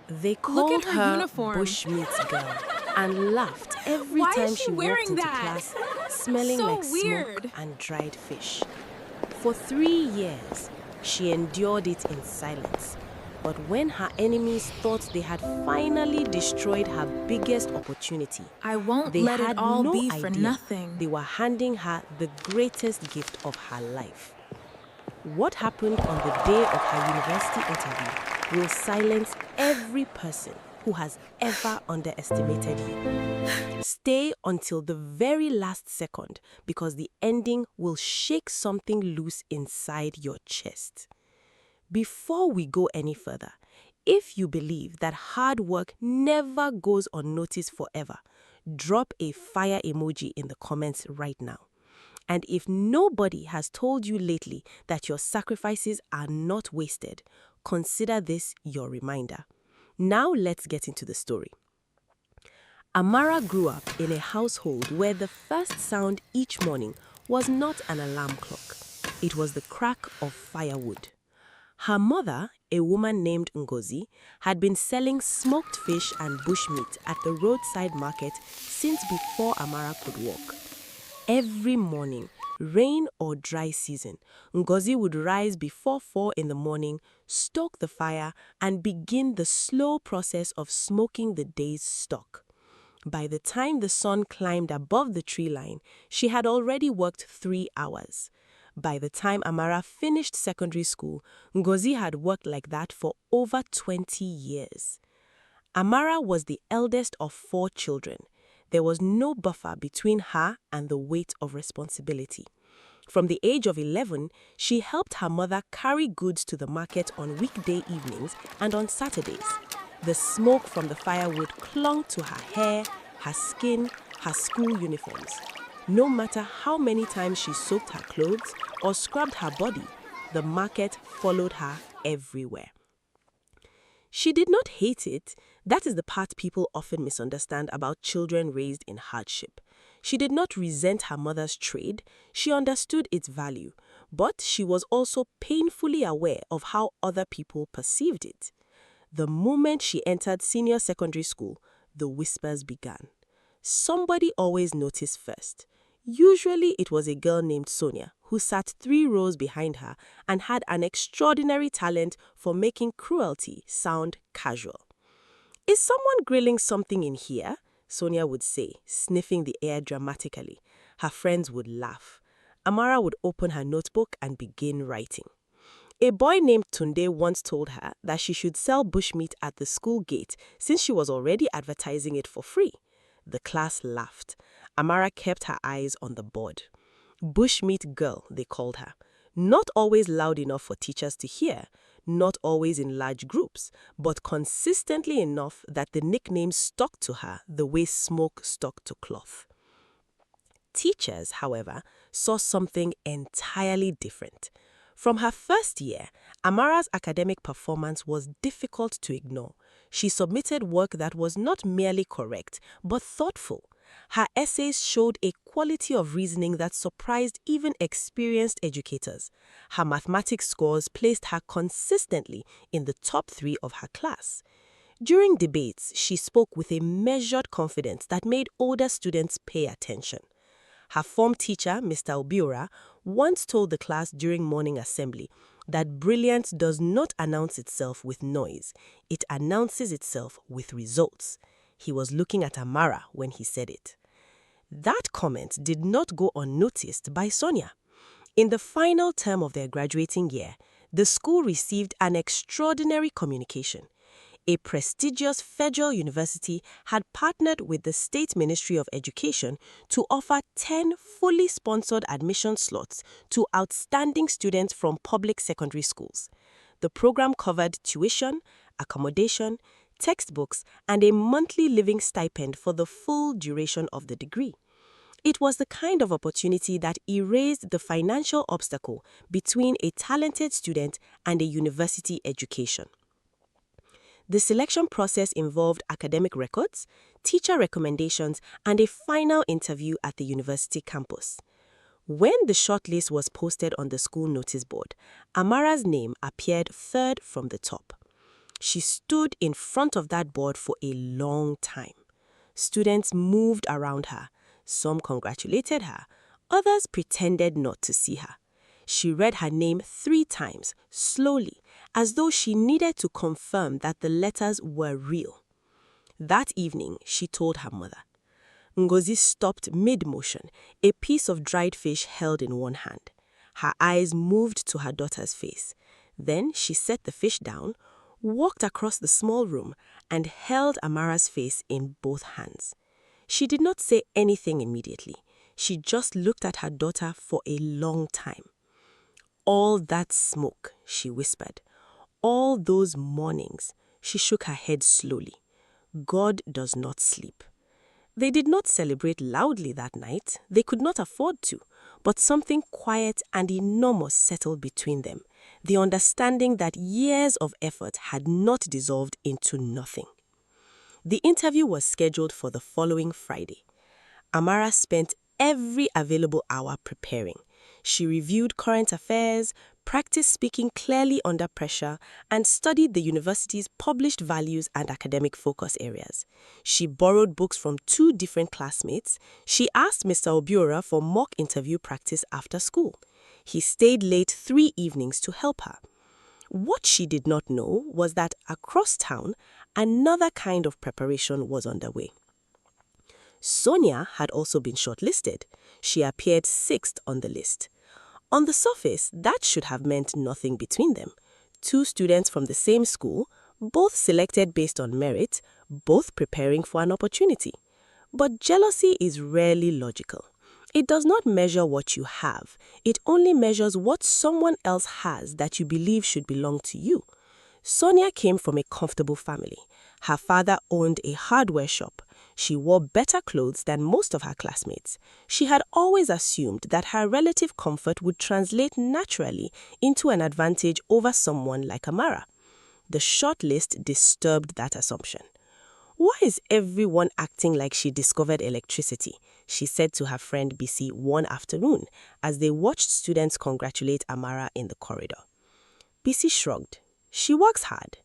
They Look called at her her uniform. Bushmeat Girl and laughed every Why time is she she walked wearing into that? class smelling So like smoke weird. and dried fish. For 3 years, she endured it in silence. But when her enemies thought they had finally destroyed her biggest opportunity, I won't they let it had all no be for idea nothing. they were handing her the greatest gift of her life. What happened on the day of her university interview will silence every person who has ever underestimated you. Stay until the very last second because the ending will shake something loose inside your chest. Before we go any further, if you believe that hard work never goes unnoticed forever, drop a fire emoji in the comments right now. And if nobody has told you lately that your sacrifices are not wasted, consider this your reminder. Now let's get into the story. Amara grew up in a household where the first sound each morning was not an alarm clock. It was the crack of firewood. Her mother, a woman named Ngozi, had been selling smoked fish and bushmeat at the roadside market since before Amara could walk. Every morning, rain or dry season, Ngozi would rise before 4 in the morning, stoke the fire, and begin the slow process of smoking the day's stock. By the time the sun climbed above the tree line, she had already worked 3 hours. By the time Amara finished secondary school, Ngozi had worked like that for over 20 years. Amara was the eldest of 4 children. There was no buffer between her and the weight of responsibility. From the age of 11, she helped her mother carry goods to the market on weekday evenings and on Saturdays. The smoke from the firewood clung to her hair, her skin, her school uniforms. No matter how many times she soaked her clothes or scrubbed her body, the market followed her everywhere. She did not hate it. That is the part people often misunderstand about children raised in hardship. She did not resent her mother's trade. She understood its value, but she was also painfully aware of how other people perceived it. The moment she entered senior secondary school, the whispers began. Somebody always noticed first. Usually it was a girl named Sonia who sat 3 rows behind her and had an extraordinary talent for making cruelty sound casual. "Is someone grilling something in here?" Sonia would say, sniffing the air dramatically. Her friends would laugh. Amara would open her notebook and begin writing. A boy named Tunde once told her that she should sell bushmeat at the school gate since she was already advertising it for free. The class laughed. Amara kept her eyes on the board. Bushmeat Girl, they called her. Not always loud enough for teachers to hear, not always in large groups, but consistently enough that the nickname stuck to her the way smoke stuck to cloth. Teachers, however, saw something entirely different. From her first year, Amara's academic performance was difficult to ignore. She submitted work that was not merely correct, but thoughtful. Her essays showed a quality of reasoning that surprised even experienced educators. Her mathematics scores placed her consistently in the top 3 of her class. During debates, she spoke with a measured confidence that made older students pay attention. Her form teacher, Mr. Obiora, once told the class during morning assembly that brilliance does not announce itself with noise, it announces itself with results. He was looking at Amara when he said it. That comment did not go unnoticed by Sonia. In the final term of their graduating year, the school received an extraordinary communication. A prestigious federal university had partnered with the State Ministry of Education to offer 10 fully sponsored admission slots to outstanding students from public secondary schools. The program covered tuition, accommodation, textbooks, and a monthly living stipend for the full duration of the degree. It was the kind of opportunity that erased the financial obstacle between a talented student and a university education. The selection process involved academic records, teacher recommendations, and a final interview at the university campus. When the shortlist was posted on the school notice board, Amara's name appeared 3rd from the top. She stood in front of that board for a long time. Students moved around her. Some congratulated her. Others pretended not to see her. She read her name 3 times, slowly, as though she needed to confirm that the letters were real. That evening, she told her mother. Ngozi stopped mid-motion, a piece of dried fish held in one hand. Her eyes moved to her daughter's face. Then she set the fish down, walked across the small room, and held Amara's face in both hands. She did not say anything immediately. She just looked at her daughter for a long time. "All that smoke," she whispered. "All those mornings." She shook her head slowly. "God does not sleep." They did not celebrate loudly that night. They could not afford to. But something quiet and enormous settled between them. The understanding that years of effort had not dissolved into nothing. The interview was scheduled for the following Friday. Amara spent every available hour preparing. She reviewed current affairs, practiced speaking clearly under pressure, and studied the university's published values and academic focus areas. She borrowed books from 2 different classmates. She asked Mr. Obiora for mock interview practice after school. He stayed late 3 evenings to help her. What she did not know was that across town, another kind of preparation was underway. Sonia had also been shortlisted. She appeared 6th on the list. On the surface, that should have meant nothing between them. 2 students from the same school, both selected based on merit, both preparing for an opportunity. But jealousy is rarely logical. It does not measure what you have. It only measures what someone else has that you believe should belong to you. Sonia came from a comfortable family. Her father owned a hardware shop. She wore better clothes than most of her classmates. She had always assumed that her relative comfort would translate naturally into an advantage over someone like Amara. The short list disturbed that assumption. "Why is everyone acting like she discovered electricity?" she said to her friend BC one afternoon as they watched students congratulate Amara in the corridor. BC shrugged. "She works hard."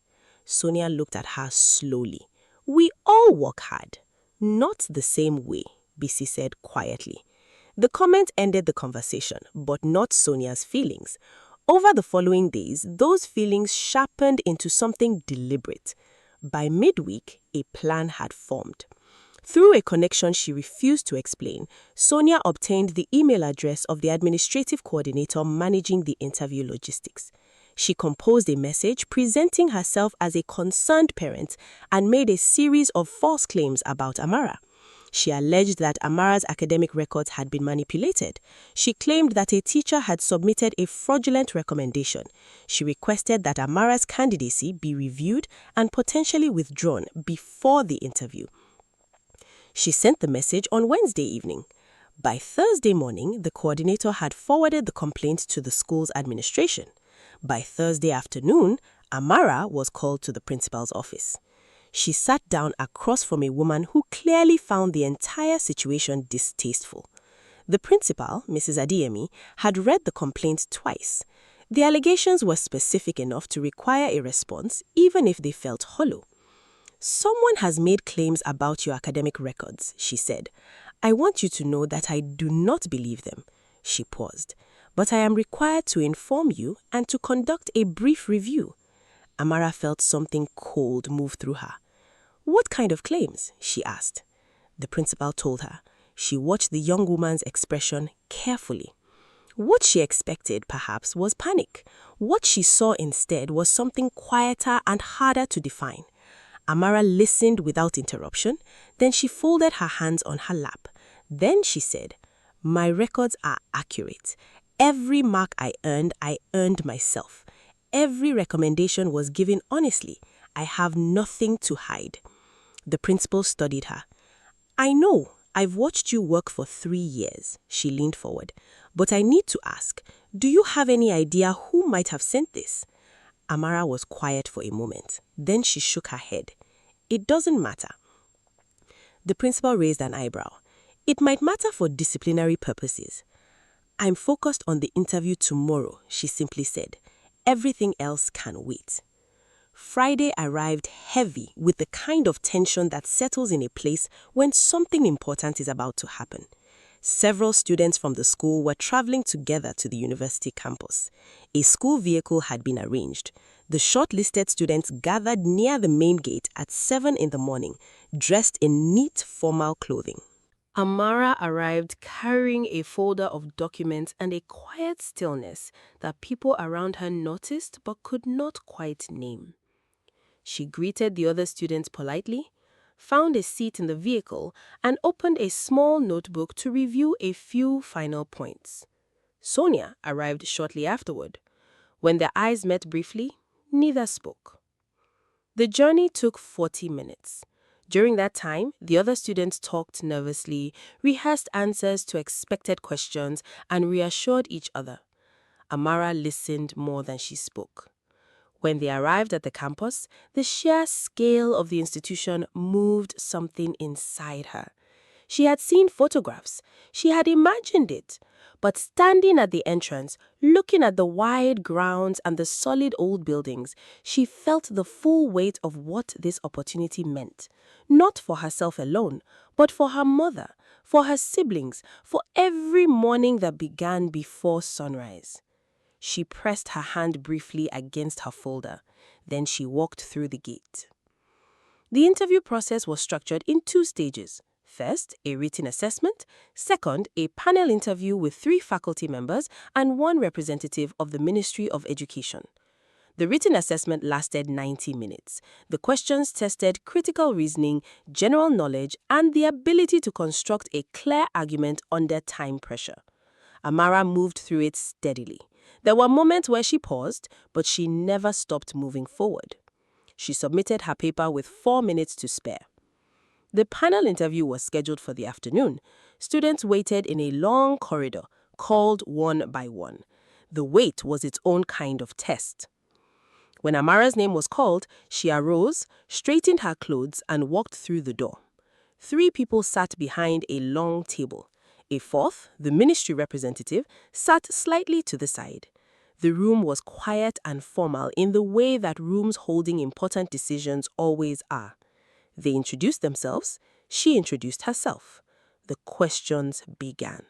Sonia looked at her slowly. "We all work hard. Not the same way," BC said quietly. The comment ended the conversation, but not Sonia's feelings. Over the following days, those feelings sharpened into something deliberate. By midweek, a plan had formed. Through a connection she refused to explain, Sonia obtained the email address of the administrative coordinator managing the interview logistics. She composed a message presenting herself as a concerned parent and made a series of false claims about Amara. She alleged that Amara's academic records had been manipulated. She claimed that a teacher had submitted a fraudulent recommendation. She requested that Amara's candidacy be reviewed and potentially withdrawn before the interview. She sent the message on Wednesday evening. By Thursday morning, the coordinator had forwarded the complaint to the school's administration. By Thursday afternoon, Amara was called to the principal's office. She sat down across from a woman who clearly found the entire situation distasteful. The principal, Mrs. Adeyemi, had read the complaint twice. The allegations were specific enough to require a response, even if they felt hollow. "Someone has made claims about your academic records," she said. "I want you to know that I do not believe them." She paused. "But I am required to inform you and to conduct a brief review." Amara felt something cold move through her. "What kind of claims?" she asked. The principal told her. She watched the young woman's expression carefully. What she expected, perhaps, was panic. What she saw instead was something quieter and harder to define. Amara listened without interruption. Then she folded her hands on her lap. Then she said, "My records are accurate. Every mark I earned myself. Every recommendation was given honestly. I have nothing to hide." The principal studied her. "I know. I've watched you work for 3 years." She leaned forward. "But I need to ask, do you have any idea who might have sent this?" Amara was quiet for a moment. Then she shook her head. "It doesn't matter." The principal raised an eyebrow. "It might matter for disciplinary purposes." "I'm focused on the interview tomorrow," she simply said. "Everything else can wait." Friday arrived heavy with the kind of tension that settles in a place when something important is about to happen. Several students from the school were traveling together to the university campus. A school vehicle had been arranged. The shortlisted students gathered near the main gate at 7 in the morning, dressed in neat formal clothing. Amara arrived carrying a folder of documents and a quiet stillness that people around her noticed but could not quite name. She greeted the other students politely, found a seat in the vehicle, and opened a small notebook to review a few final points. Sonia arrived shortly afterward. When their eyes met briefly, neither spoke. The journey took 40 minutes. During that time, the other students talked nervously, rehearsed answers to expected questions, and reassured each other. Amara listened more than she spoke. When they arrived at the campus, the sheer scale of the institution moved something inside her. She had seen photographs. She had imagined it. But standing at the entrance, looking at the wide grounds and the solid old buildings, she felt the full weight of what this opportunity meant. Not for herself alone, but for her mother, for her siblings, for every morning that began before sunrise. She pressed her hand briefly against her folder. Then she walked through the gate. The interview process was structured in 2 stages. First, a written assessment. Second, a panel interview with 3 faculty members and 1 representative of the Ministry of Education. The written assessment lasted 90 minutes. The questions tested critical reasoning, general knowledge, and the ability to construct a clear argument under time pressure. Amara moved through it steadily. There were moments where she paused, but she never stopped moving forward. She submitted her paper with 4 minutes to spare. The panel interview was scheduled for the afternoon. Students waited in a long corridor, called one by one. The wait was its own kind of test. When Amara's name was called, she arose, straightened her clothes, and walked through the door. 3 people sat behind a long table. A 4th, the ministry representative, sat slightly to the side. The room was quiet and formal in the way that rooms holding important decisions always are. They introduced themselves. She introduced herself. The questions began.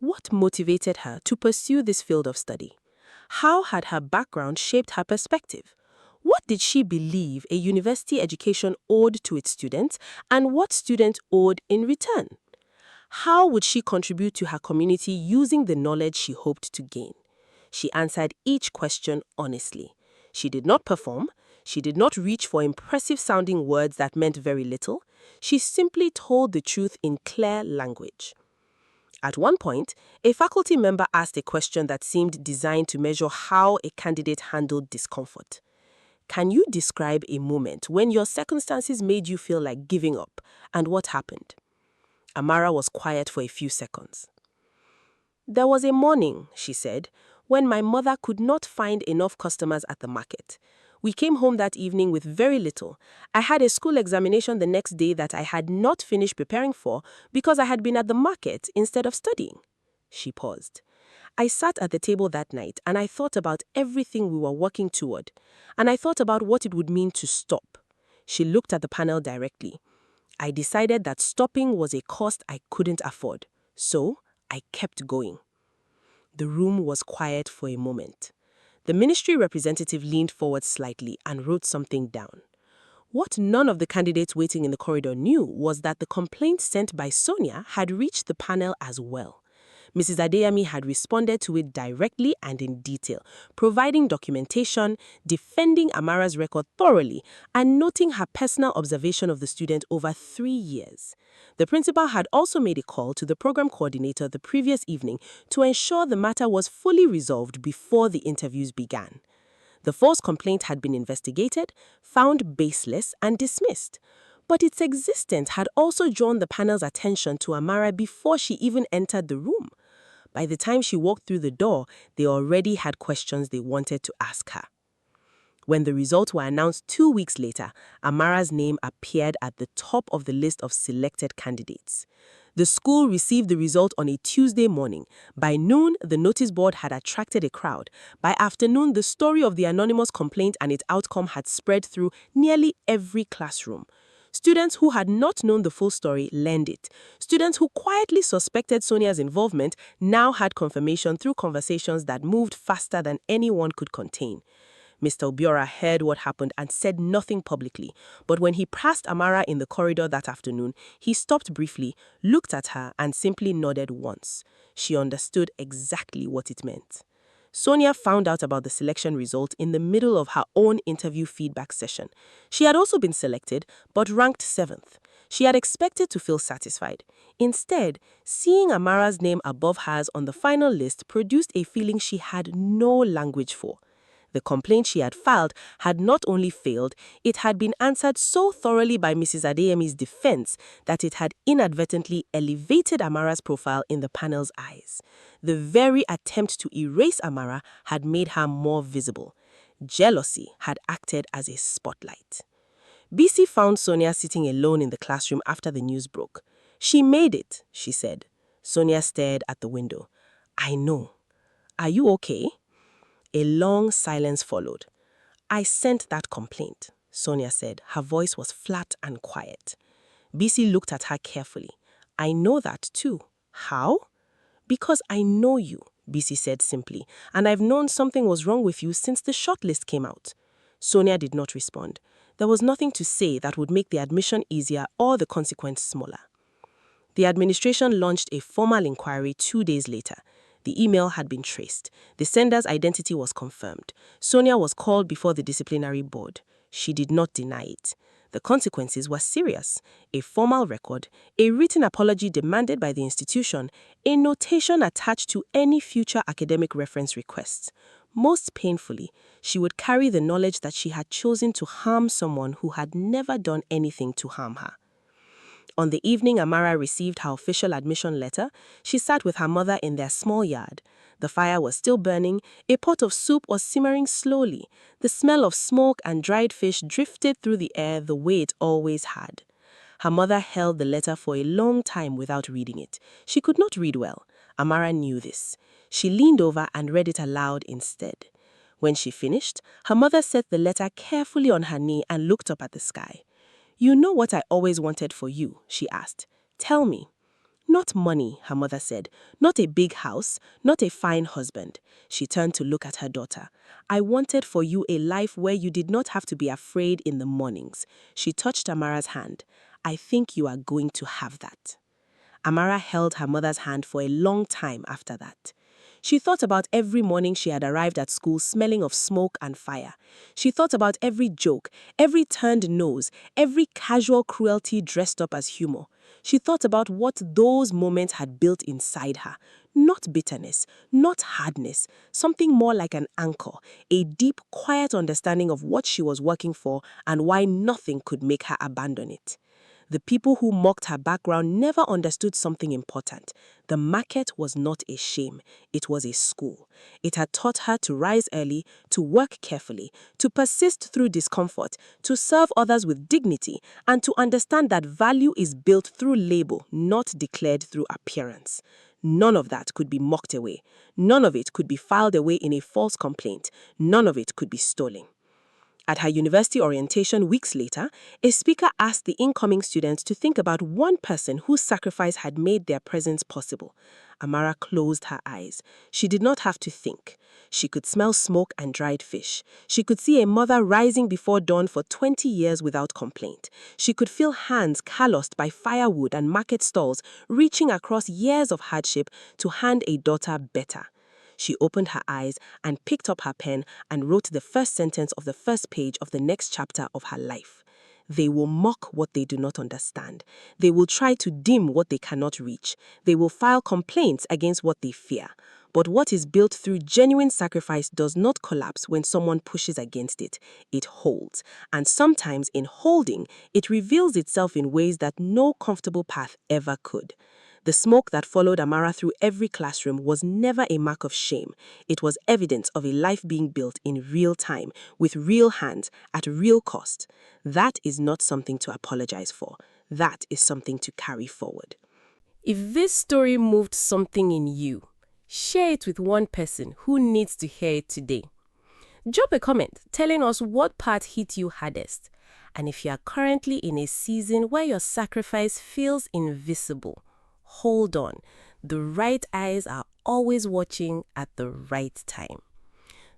What motivated her to pursue this field of study? How had her background shaped her perspective? What did she believe a university education owed to its students, and what students owed in return? How would she contribute to her community using the knowledge she hoped to gain? She answered each question honestly. She did not perform. She did not reach for impressive-sounding words that meant very little. She simply told the truth in clear language. At one point, a faculty member asked a question that seemed designed to measure how a candidate handled discomfort. Can you describe a moment when your circumstances made you feel like giving up, and what happened? Amara was quiet for a few seconds. There was a morning, she said, when my mother could not find enough customers at the market. We came home that evening with very little. I had a school examination the next day that I had not finished preparing for because I had been at the market instead of studying. She paused. I sat at the table that night and I thought about everything we were working toward, and I thought about what it would mean to stop. She looked at the panel directly. I decided that stopping was a cost I couldn't afford, so I kept going. The room was quiet for a moment. The ministry representative leaned forward slightly and wrote something down. What none of the candidates waiting in the corridor knew was that the complaint sent by Sonia had reached the panel as well. Mrs. Adeyemi had responded to it directly and in detail, providing documentation, defending Amara's record thoroughly, and noting her personal observation of the student over 3 years. The principal had also made a call to the program coordinator the previous evening to ensure the matter was fully resolved before the interviews began. The false complaint had been investigated, found baseless, and dismissed. But its existence had also drawn the panel's attention to Amara before she even entered the room. By the time she walked through the door, they already had questions they wanted to ask her. When the results were announced 2 weeks later, Amara's name appeared at the top of the list of selected candidates. The school received the result on a Tuesday morning. By noon, the notice board had attracted a crowd. By afternoon, the story of the anonymous complaint and its outcome had spread through nearly every classroom. Students who had not known the full story learned it. Students who quietly suspected Sonia's involvement now had confirmation through conversations that moved faster than anyone could contain. Mr. Obiora heard what happened and said nothing publicly, but when he passed Amara in the corridor that afternoon, he stopped briefly, looked at her, and simply nodded once. She understood exactly what it meant. Sonia found out about the selection result in the middle of her own interview feedback session. She had also been selected, but ranked 7th. She had expected to feel satisfied. Instead, seeing Amara's name above hers on the final list produced a feeling she had no language for. The complaint she had filed had not only failed, it had been answered so thoroughly by Mrs. Adeyemi's defense that it had inadvertently elevated Amara's profile in the panel's eyes. The very attempt to erase Amara had made her more visible. Jealousy had acted as a spotlight. BC found Sonia sitting alone in the classroom after the news broke. "She made it," she said. Sonia stared at the window. "I know. Are you okay?" A long silence followed. "I sent that complaint," Sonia said. Her voice was flat and quiet. BC looked at her carefully. "I know that too. How?" "Because I know you," BC said simply, "and I've known something was wrong with you since the shortlist came out." Sonia did not respond. There was nothing to say that would make the admission easier or the consequence smaller. The administration launched a formal inquiry 2 days later. The email had been traced. The sender's identity was confirmed. Sonia was called before the disciplinary board. She did not deny it. The consequences were serious. A formal record, a written apology demanded by the institution, a notation attached to any future academic reference requests. Most painfully, she would carry the knowledge that she had chosen to harm someone who had never done anything to harm her. On the evening Amara received her official admission letter, she sat with her mother in their small yard. The fire was still burning, a pot of soup was simmering slowly. The smell of smoke and dried fish drifted through the air the way it always had. Her mother held the letter for a long time without reading it. She could not read well. Amara knew this. She leaned over and read it aloud instead. When she finished, her mother set the letter carefully on her knee and looked up at the sky. "You know what I always wanted for you?" she asked. "Tell me." "Not money," her mother said. "Not a big house, not a fine husband." She turned to look at her daughter. "I wanted for you a life where you did not have to be afraid in the mornings." She touched Amara's hand. "I think you are going to have that." Amara held her mother's hand for a long time after that. She thought about every morning she had arrived at school smelling of smoke and fire. She thought about every joke, every turned nose, every casual cruelty dressed up as humor. She thought about what those moments had built inside her. Not bitterness, not hardness, something more like an anchor, a deep, quiet understanding of what she was working for and why nothing could make her abandon it. The people who mocked her background never understood something important. The market was not a shame, it was a school. It had taught her to rise early, to work carefully, to persist through discomfort, to serve others with dignity, and to understand that value is built through labor, not declared through appearance. None of that could be mocked away. None of it could be filed away in a false complaint. None of it could be stolen. At her university orientation weeks later, a speaker asked the incoming students to think about one person whose sacrifice had made their presence possible. Amara closed her eyes. She did not have to think. She could smell smoke and dried fish. She could see a mother rising before dawn for 20 years without complaint. She could feel hands calloused by firewood and market stalls reaching across years of hardship to hand a daughter better. She opened her eyes and picked up her pen and wrote the first sentence of the first page of the next chapter of her life. They will mock what they do not understand. They will try to dim what they cannot reach. They will file complaints against what they fear. But what is built through genuine sacrifice does not collapse when someone pushes against it. It holds. And sometimes in holding, it reveals itself in ways that no comfortable path ever could. The smoke that followed Amara through every classroom was never a mark of shame. It was evidence of a life being built in real time, with real hands, at real cost. That is not something to apologize for. That is something to carry forward. If this story moved something in you, share it with one person who needs to hear it today. Drop a comment telling us what part hit you hardest. And if you are currently in a season where your sacrifice feels invisible, hold on. The right eyes are always watching at the right time.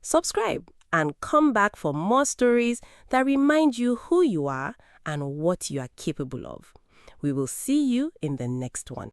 Subscribe and come back for more stories that remind you who you are and what you are capable of. We will see you in the next one.